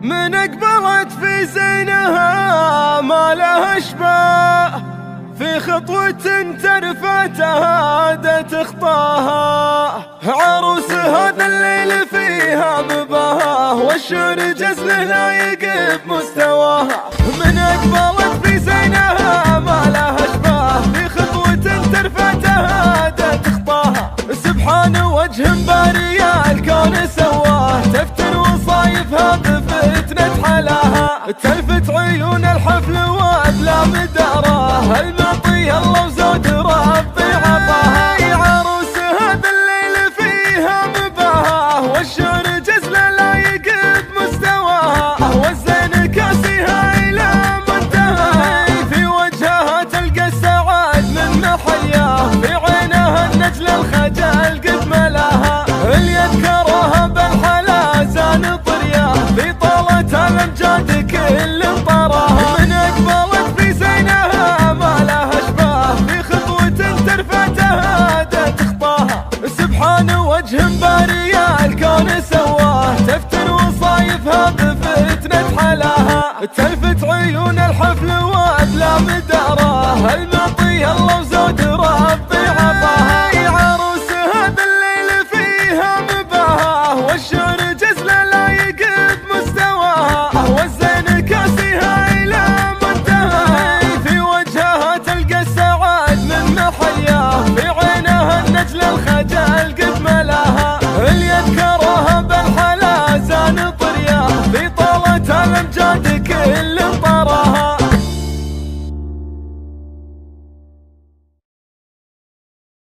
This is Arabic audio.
من أقبلت في زينها ما لها اشباه، في خطوة ترفعتها دت خطاها. عروس هذا الليل فيها بباها، والشعر جزله لايق بمستواها. من أقبلت في زينها ما لها اشباه، في خطوة ترفعتها دت خطاها. سبحان وجه باري الكون سواه، تفتن وصايفها بفتنة حلاها. تلفت عيون الحفل وابلى مداراه، المعطي الله وزود ربي عطاها. عروس هذا الليل فيها مباها، والشعر جزله لايق بمستواها. والزين كاسيها الى منتهى، في وجهها تلقى السعاد من محياه، في عينها النجل الخجل قد ملاها. اللي يذكرها بالحلا زان طرياه، في طالة الامجاد كل طراها. من اقبلت في زينها ما لها اشباه، في خطوة ترفعتها دت خطاها. سبحان وجه باري الكون سواه، تفتن وصايفها بفتنة حلاها. تلفت